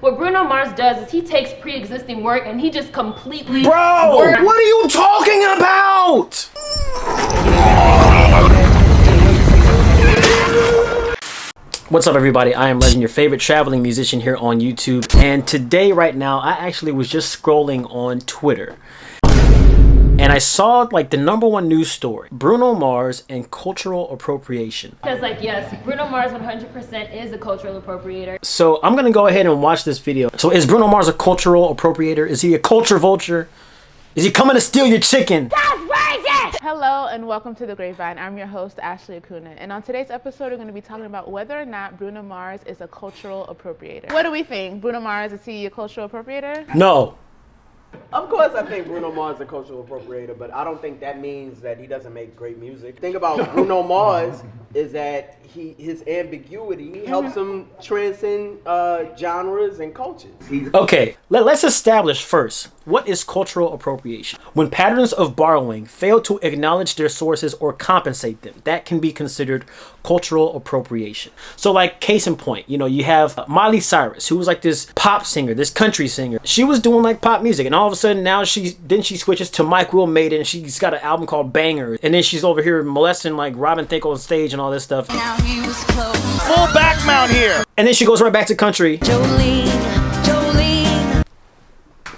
What Bruno Mars does is he takes pre-existing work and he just completely... Bro, what are you talking about? What's up, everybody? I am Legend, your favorite traveling musician here on YouTube. And today, right now, I actually was just scrolling on Twitter. And I saw like the #1 news story, Bruno Mars and cultural appropriation. Because like, yes, Bruno Mars 100% is a cultural appropriator. So I'm gonna go ahead and watch this video. So is Bruno Mars a cultural appropriator? Is he a culture vulture? Is he coming to steal your chicken? That's racist! Hello and welcome to the Grapevine. I'm your host, Ashley Acuna. And on today's episode, we're going to be talking about whether or not Bruno Mars is a cultural appropriator. What do we think? Bruno Mars, is he a cultural appropriator? No. Of course, I think Bruno Mars is a cultural appropriator, but I don't think that means that he doesn't make great music. The thing about Bruno Mars is that his ambiguity helps him transcend genres and cultures. Okay, let's establish first, what is cultural appropriation? When patterns of borrowing fail to acknowledge their sources or compensate them, that can be considered cultural appropriation. So like, case in point, you know, you have Miley Cyrus, who was like this pop singer, this country singer. She was doing like pop music, and all of a sudden now she switches to Mike Will Made It, and she's got an album called Banger, and then she's over here molesting like Robin Thicke on stage and all this stuff. Now he was close. Full back mount here. And then she goes right back to country. Jolene.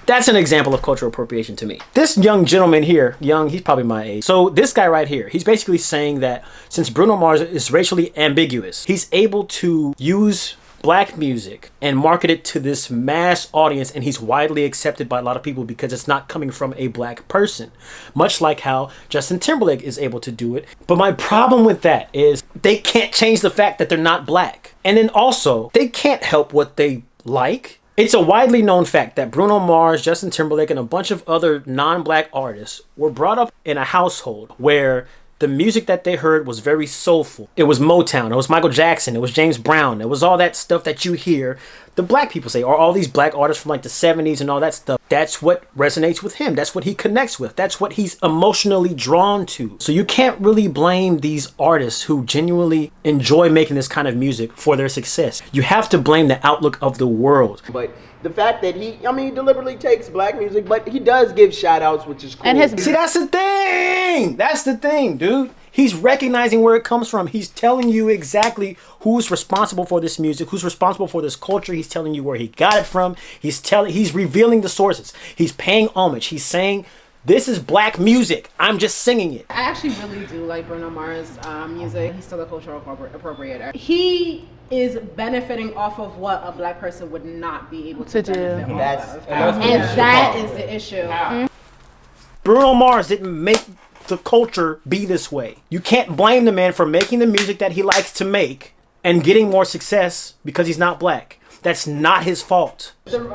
That's an example of cultural appropriation to me. This young gentleman here, he's probably my age. So this guy right here, he's basically saying that since Bruno Mars is racially ambiguous, he's able to use black music and market it to this mass audience, and he's widely accepted by a lot of people because it's not coming from a black person, much like how Justin Timberlake is able to do it. But my problem with that is they can't change the fact that they're not black, and then also they can't help what they like. It's a widely known fact that Bruno Mars, Justin Timberlake, and a bunch of other non-black artists were brought up in a household where the music that they heard was very soulful. It was Motown, it was Michael Jackson, it was James Brown, it was all that stuff that you hear the black people say, or all these black artists from like the 70s and all that stuff. That's what resonates with him. That's what he connects with. That's what he's emotionally drawn to. So you can't really blame these artists who genuinely enjoy making this kind of music for their success. You have to blame the outlook of the world. But the fact that he deliberately takes black music, but he does give shout outs, which is cool. And See, that's the thing. That's the thing, dude. He's recognizing where it comes from. He's telling you exactly who's responsible for this music, who's responsible for this culture. He's telling you where he got it from. He's revealing the sources. He's paying homage. He's saying, this is black music. I'm just singing it. I actually really do like Bruno Mars' music. He's still a cultural appropriator. He is benefiting off of what a black person would not be able to do. And that is the issue. Bruno Mars didn't make the culture be this way. You can't blame the man for making the music that he likes to make and getting more success because he's not black. That's not his fault.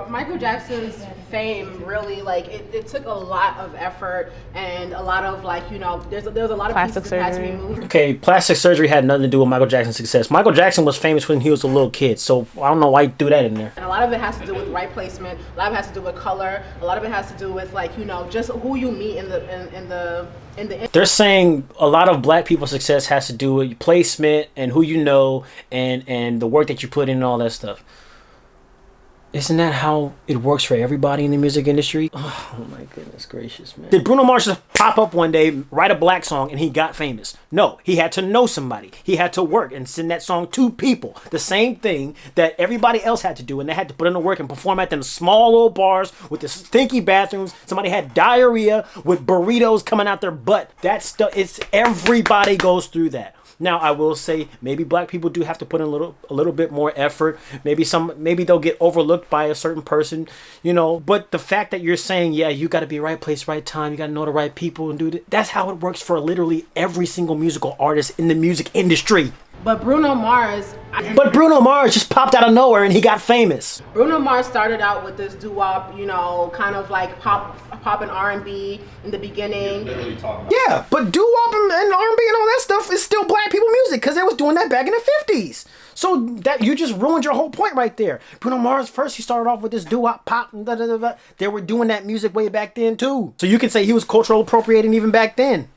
Michael Jackson's fame really, like, it took a lot of effort and a lot of, like, you know, there's a lot of plastic pieces that had to be surgery. moved. Okay, plastic surgery had nothing to do with Michael Jackson's success. Michael Jackson was famous when he was a little kid, so I don't know why you threw that in there. And a lot of it has to do with right placement. A lot of it has to do with color. A lot of it has to do with, like, you know, just who you meet in the They're saying a lot of black people's success has to do with placement and who you know and the work that you put in and all that stuff. Isn't that how it works for everybody in the music industry? Oh my goodness gracious, man. Did Bruno Mars just pop up one day, write a black song, and he got famous? No, he had to know somebody. He had to work and send that song to people. The same thing that everybody else had to do, and they had to put in the work and perform at them small little bars with the stinky bathrooms. Somebody had diarrhea with burritos coming out their butt. That stuff, everybody goes through that. Now, I will say maybe black people do have to put in a little bit more effort. Maybe they'll get overlooked by a certain person, you know. But the fact that you're saying, yeah, you got to be right place, right time, you got to know the right people and do that. That's how it works for literally every single musical artist in the music industry. But Bruno Mars just popped out of nowhere and he got famous. Bruno Mars started out with this doo-wop, you know, kind of like pop and R&B in the beginning. Yeah, but doo-wop and R&B and all that stuff is still black people music because they was doing that back in the 50s. So that you just ruined your whole point right there. Bruno Mars, first he started off with this doo-wop pop and da-da-da-da. They were doing that music way back then too. So you can say he was cultural appropriating even back then.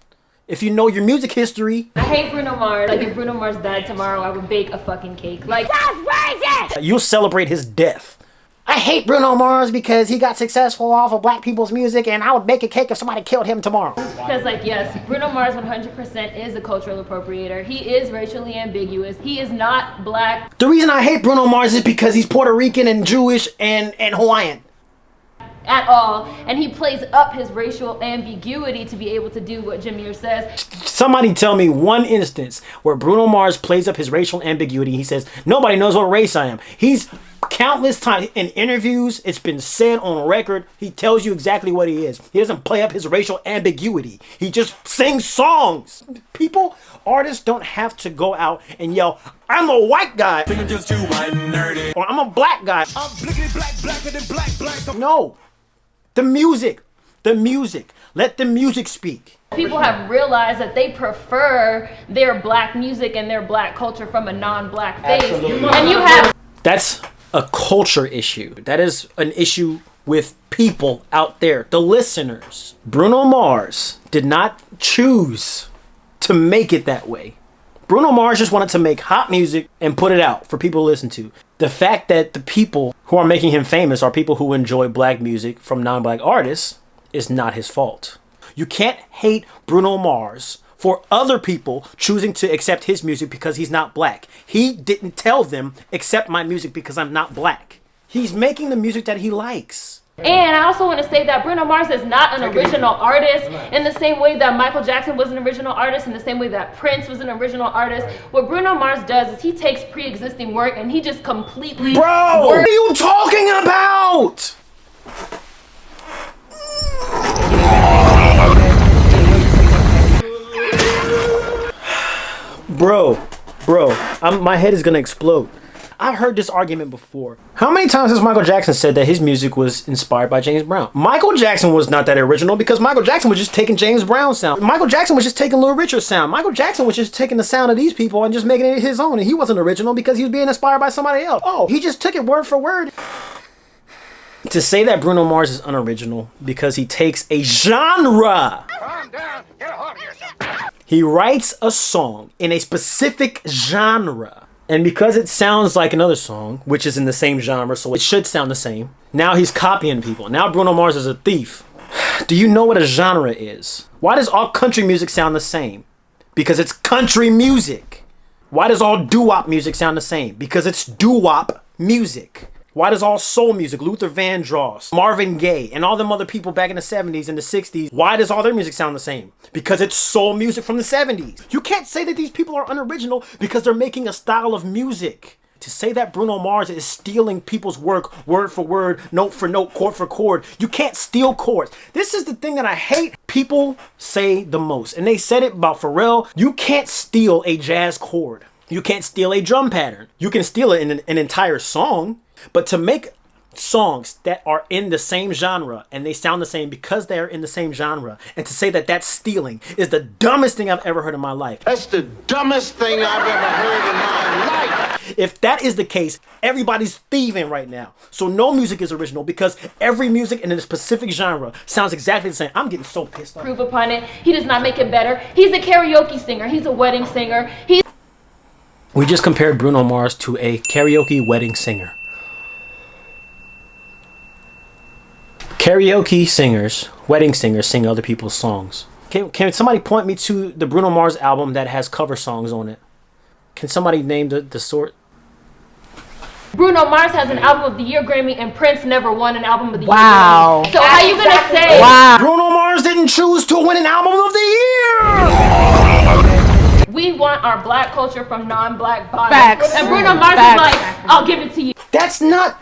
If you know your music history. I hate Bruno Mars. Like, if Bruno Mars died tomorrow, I would bake a fucking cake. Like, that's racist! You'll celebrate his death. I hate Bruno Mars because he got successful off of black people's music, and I would bake a cake if somebody killed him tomorrow. Because, like, yes, Bruno Mars 100% is a cultural appropriator. He is racially ambiguous. He is not black. The reason I hate Bruno Mars is because he's Puerto Rican and Jewish and Hawaiian. At all, and he plays up his racial ambiguity to be able to do what Jameer says. Somebody tell me one instance where Bruno Mars plays up his racial ambiguity. He says, nobody knows what race I am. He's countless times in interviews, it's been said on record, he tells you exactly what he is. He doesn't play up his racial ambiguity. He just sings songs. Artists don't have to go out and yell, I'm a white guy. Just too white and nerdy. Or I'm a black guy. I'm blickety black, blacker than black. No. The music. Let the music speak. People have realized that they prefer their black music and their black culture from a non-black face. Absolutely. And you have... That's a culture issue. That is an issue with people out there, the listeners. Bruno Mars did not choose to make it that way. Bruno Mars just wanted to make hot music and put it out for people to listen to. The fact that the people who are making him famous are people who enjoy black music from non-black artists is not his fault. You can't hate Bruno Mars for other people choosing to accept his music because he's not black. He didn't tell them, accept my music because I'm not black. He's making the music that he likes. And I also want to say that Bruno Mars is not an original artist in the same way that Michael Jackson was an original artist, in the same way that Prince was an original artist. What Bruno Mars does is he takes pre-existing work and he just completely... Bro, what are you talking about? Bro, my head is gonna explode. I've heard this argument before. How many times has Michael Jackson said that his music was inspired by James Brown? Michael Jackson was not that original because Michael Jackson was just taking James Brown's sound. Michael Jackson was just taking Little Richard's sound. Michael Jackson was just taking the sound of these people and just making it his own. And he wasn't original because he was being inspired by somebody else. Oh, he just took it word for word. To say that Bruno Mars is unoriginal because he takes a genre. Calm down. Get a hold of yourself. He writes a song in a specific genre. And because it sounds like another song, which is in the same genre, so it should sound the same, now he's copying people. Now Bruno Mars is a thief. Do you know what a genre is? Why does all country music sound the same? Because it's country music. Why does all doo-wop music sound the same? Because it's doo-wop music. Why does all soul music, Luther Vandross, Marvin Gaye, and all them other people back in the 70s and the 60s, why does all their music sound the same? Because it's soul music from the 70s. You can't say that these people are unoriginal because they're making a style of music. To say that Bruno Mars is stealing people's work word for word, note for note, chord for chord, you can't steal chords. This is the thing that I hate people say the most. And they said it about Pharrell. You can't steal a jazz chord. You can't steal a drum pattern. You can steal it in an entire song. But to make songs that are in the same genre and they sound the same because they're in the same genre, and to say that that's stealing is the dumbest thing I've ever heard in my life. That's the dumbest thing I've ever heard in my life. If that is the case, everybody's thieving right now. So no music is original because every music in a specific genre sounds exactly the same. I'm getting so pissed off. Prove upon it. He does not make it better. He's a karaoke singer. He's a wedding singer. We just compared Bruno Mars to a karaoke wedding singer. Karaoke singers, wedding singers, sing other people's songs. Can somebody point me to the Bruno Mars album that has cover songs on it? Can somebody name the sort? Bruno Mars has an album of the year Grammy and Prince never won an album of the year Grammy. So how you gonna say Bruno Mars didn't choose to win an album of the year? We want our black culture from non-black bodies. Facts. And Bruno Mars is like, I'll give it to you. That's not...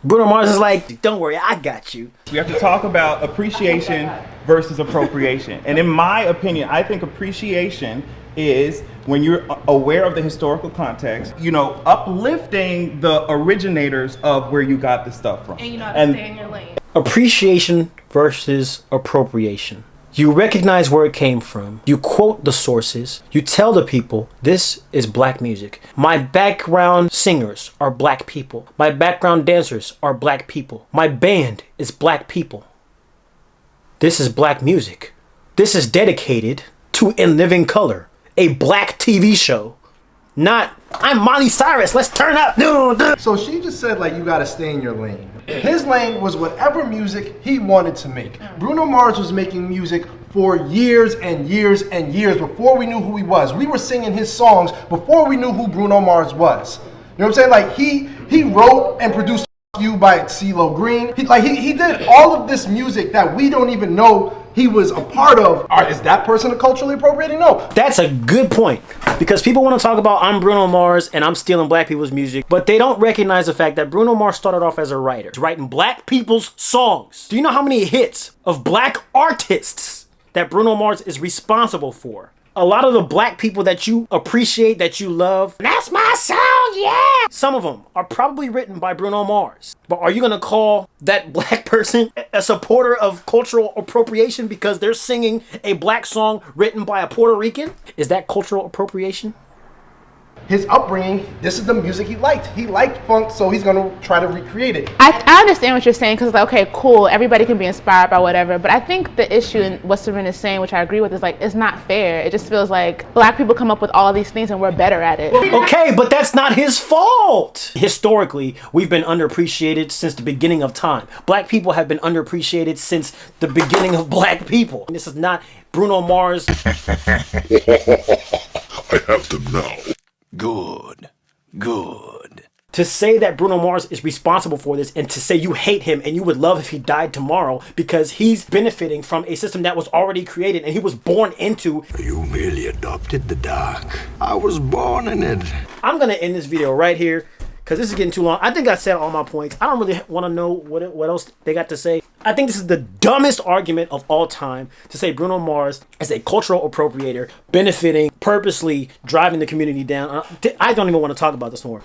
Bruno Mars is like, don't worry, I got you. We have to talk about appreciation versus appropriation. And in my opinion, I think appreciation is when you're aware of the historical context, you know, uplifting the originators of where you got the stuff from. And you know how to stay in your lane. Appreciation versus appropriation. You recognize where it came from. You quote the sources. You tell the people, this is black music. My background singers are black people. My background dancers are black people. My band is black people. This is black music. This is dedicated to In Living Color, a black TV show Not, I'm Miley Cyrus, let's turn up. So she just said, like, you gotta stay in your lane. His lane was whatever music he wanted to make. Bruno Mars was making music for years and years and years before we knew who he was. We were singing his songs before we knew who Bruno Mars was. You know what I'm saying? Like, he wrote and produced You by CeeLo Green. He did all of this music that we don't even know he was a part of. Is that person culturally appropriating? No. That's a good point, because people want to talk about I'm Bruno Mars and I'm stealing black people's music, but they don't recognize the fact that Bruno Mars started off as a writer, writing black people's songs. Do you know how many hits of black artists that Bruno Mars is responsible for? A lot of the black people that you appreciate, that you love, that's my sound, yeah! Some of them are probably written by Bruno Mars. But are you gonna call that black person a supporter of cultural appropriation because they're singing a black song written by a Puerto Rican? Is that cultural appropriation? His upbringing, this is the music he liked. He liked funk, so he's gonna try to recreate it. I understand what you're saying, because like, okay, cool, everybody can be inspired by whatever, but I think the issue in what Serena's saying, which I agree with, is like, it's not fair. It just feels like black people come up with all these things and we're better at it. Okay, but that's not his fault. Historically, we've been underappreciated since the beginning of time. Black people have been underappreciated since the beginning of black people. This is not Bruno Mars. I have them now. Good. To say that Bruno Mars is responsible for this, and to say you hate him and you would love if he died tomorrow because he's benefiting from a system that was already created and he was born into. You merely adopted the dark. I was born in it. I'm gonna end this video right here because this is getting too long. I think I said all my points. I don't really want to know what else they got to say. I think this is the dumbest argument of all time, to say Bruno Mars is a cultural appropriator, benefiting, purposely driving the community down. I don't even want to talk about this more.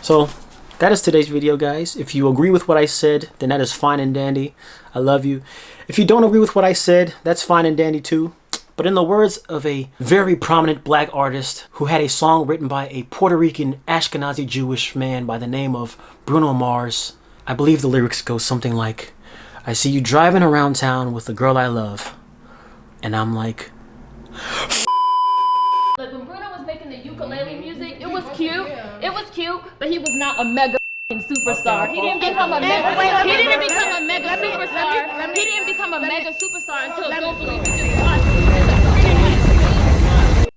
So that is today's video, guys. If you agree with what I said, then that is fine and dandy. I love you. If you don't agree with what I said, that's fine and dandy too. But in the words of a very prominent black artist who had a song written by a Puerto Rican Ashkenazi Jewish man by the name of Bruno Mars, I believe the lyrics go something like, I see you driving around town with the girl I love, and I'm like, Like when Bruno was making the ukulele music, it was cute. It was cute, but he was not a mega superstar. He didn't become a mega. He didn't become a mega superstar. He didn't become a mega superstar until Don't Believe Me.